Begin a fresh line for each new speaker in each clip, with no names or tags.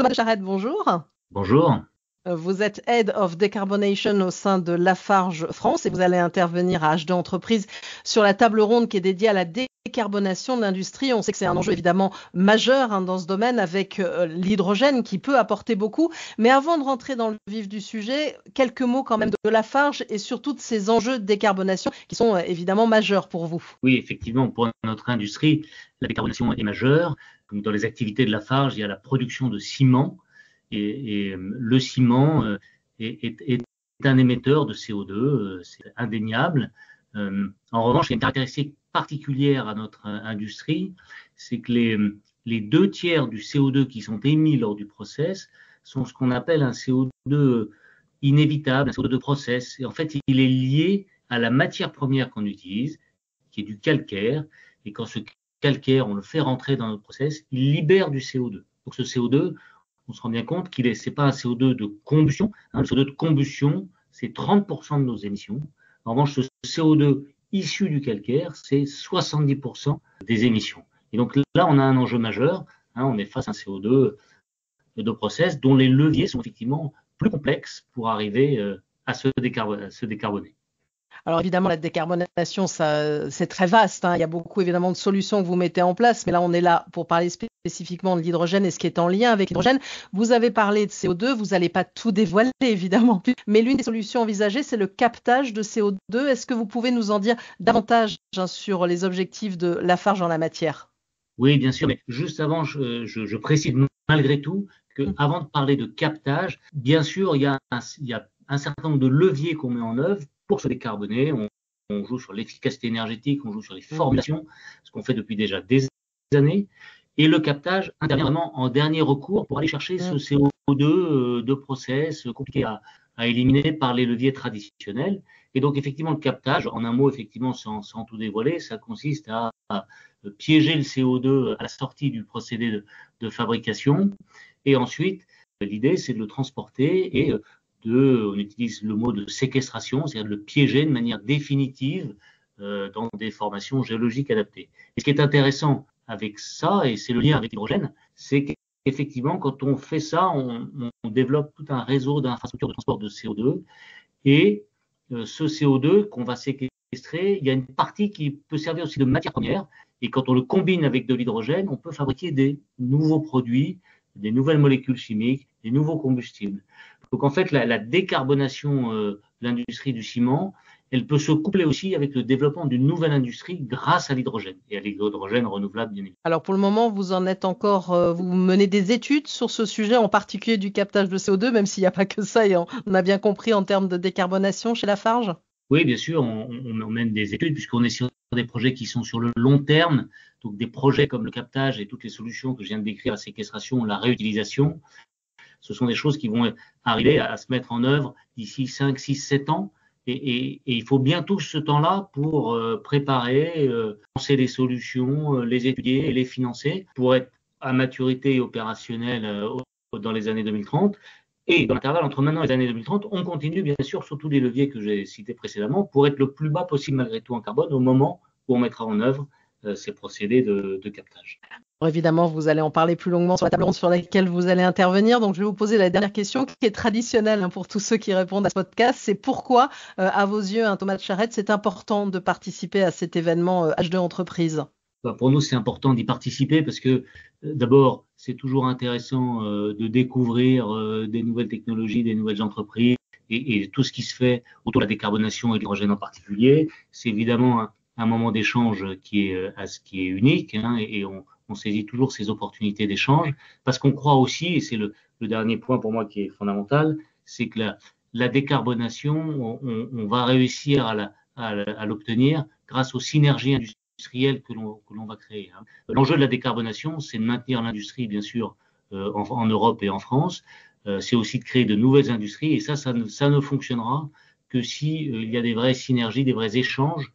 Thomas Charette, bonjour.
Bonjour.
Vous êtes Head of Decarbonation au sein de Lafarge France et vous allez intervenir à H2 Entreprises sur la table ronde qui est dédiée à la décarbonation de l'industrie. On sait que c'est un enjeu évidemment majeur dans ce domaine avec l'hydrogène qui peut apporter beaucoup. Mais avant de rentrer dans le vif du sujet, quelques mots quand même de Lafarge et surtout de ces enjeux de décarbonation qui sont évidemment majeurs pour vous.
Oui, effectivement, pour notre industrie, la décarbonation est majeure. Comme dans les activités de Lafarge, il y a la production de ciment. Et le ciment est un émetteur de CO2, c'est indéniable. En revanche, il y a une caractéristique particulière à notre industrie, c'est que les 2/3 du CO2 qui sont émis lors du process sont ce qu'on appelle un CO2 inévitable, un CO2 de process. Et en fait, il est lié à la matière première qu'on utilise, qui est du calcaire. Et quand ce calcaire, on le fait rentrer dans notre process, il libère du CO2. Donc ce CO2, on se rend bien compte qu'il c'est pas un CO2 de combustion. Le CO2 de combustion, c'est 30% de nos émissions. En revanche, ce CO2 issu du calcaire, c'est 70% des émissions. Et donc là, on a un enjeu majeur. On est face à un CO2 de process dont les leviers sont effectivement plus complexes pour arriver à se décarboner.
Alors évidemment, la décarbonation, c'est très vaste. Il y a beaucoup évidemment de solutions que vous mettez en place, mais là, on est là pour parler spécifiquement de l'hydrogène et ce qui est en lien avec l'hydrogène. Vous avez parlé de CO2, vous n'allez pas tout dévoiler évidemment, mais l'une des solutions envisagées, c'est le captage de CO2. Est-ce que vous pouvez nous en dire davantage sur les objectifs de Lafarge en la matière ?
Oui, bien sûr, mais juste avant, je précise malgré tout qu'avant de parler de captage, bien sûr, il y a un certain nombre de leviers qu'on met en œuvre pour se décarboner. On joue sur l'efficacité énergétique, on joue sur les formulations, ce qu'on fait depuis déjà des années. Et le captage intervient vraiment en dernier recours pour aller chercher ce CO2 de process compliqué à éliminer par les leviers traditionnels. Et donc, effectivement, le captage, en un mot, effectivement, sans tout dévoiler, ça consiste à piéger le CO2 à la sortie du procédé de fabrication. Et ensuite, l'idée, c'est de le transporter et on utilise le mot de séquestration, c'est-à-dire de le piéger de manière définitive dans des formations géologiques adaptées. Et ce qui est intéressant avec ça, et c'est le lien avec l'hydrogène, c'est qu'effectivement, quand on fait ça, on développe tout un réseau d'infrastructures de transport de CO2. Et ce CO2 qu'on va séquestrer, il y a une partie qui peut servir aussi de matière première. Et quand on le combine avec de l'hydrogène, on peut fabriquer des nouveaux produits, des nouvelles molécules chimiques, des nouveaux combustibles. Donc en fait, la décarbonation de l'industrie du ciment, elle peut se coupler aussi avec le développement d'une nouvelle industrie grâce à l'hydrogène et à l'hydrogène renouvelable, bien évidemment.
Alors pour le moment, vous en êtes encore, vous menez des études sur ce sujet, en particulier du captage de CO2, même s'il n'y a pas que ça, et on a bien compris en termes de décarbonation chez Lafarge.
Oui, bien sûr, on mène des études puisqu'on est sur des projets qui sont sur le long terme, donc des projets comme le captage et toutes les solutions que je viens de décrire, la séquestration, la réutilisation. Ce sont des choses qui vont arriver à se mettre en œuvre d'ici 5, 6, 7 ans. Et il faut bien tout ce temps-là pour préparer, penser les solutions, les étudier et les financer pour être à maturité opérationnelle dans les années 2030. Et dans l'intervalle entre maintenant et les années 2030, on continue bien sûr sur tous les leviers que j'ai cités précédemment pour être le plus bas possible malgré tout en carbone au moment où on mettra en œuvre ces procédés de captage.
Évidemment, vous allez en parler plus longuement sur la table ronde sur laquelle vous allez intervenir. Donc, je vais vous poser la dernière question qui est traditionnelle pour tous ceux qui répondent à ce podcast. C'est pourquoi, à vos yeux, Thomas Charette, c'est important de participer à cet événement H2 Entreprises ?
Pour nous, c'est important d'y participer parce que d'abord, c'est toujours intéressant de découvrir des nouvelles technologies, des nouvelles entreprises et tout ce qui se fait autour de la décarbonation et de l'hydrogène en particulier. C'est évidemment un moment d'échange qui est unique et on saisit toujours ces opportunités d'échange parce qu'on croit aussi, et c'est le dernier point pour moi qui est fondamental, c'est que la décarbonation, on va réussir à l'obtenir grâce aux synergies industrielles que l'on va créer. L'enjeu de la décarbonation, c'est de maintenir l'industrie, bien sûr, en Europe et en France. C'est aussi de créer de nouvelles industries et ça ne fonctionnera que si il y a des vraies synergies, des vrais échanges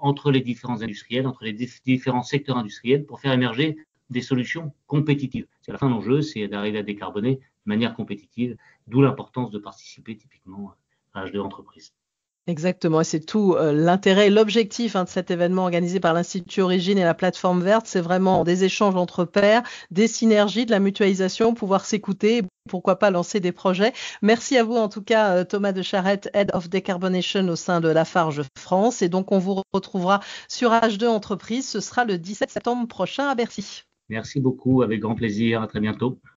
entre les différents industriels, entre les différents secteurs industriels pour faire émerger des solutions compétitives. À la fin, l'enjeu, c'est d'arriver à décarboner de manière compétitive, d'où l'importance de participer typiquement à H2 Entreprises.
Exactement, et c'est tout l'intérêt et l'objectif de cet événement organisé par l'Institut Origine et la plateforme verte, c'est vraiment des échanges entre pairs, des synergies, de la mutualisation, pouvoir s'écouter, pourquoi pas lancer des projets. Merci à vous en tout cas Thomas de Charette, Head of Decarbonation au sein de Lafarge France, et donc on vous retrouvera sur H2 Entreprise, ce sera le 17 septembre prochain à Bercy.
Merci beaucoup, avec grand plaisir, à très bientôt.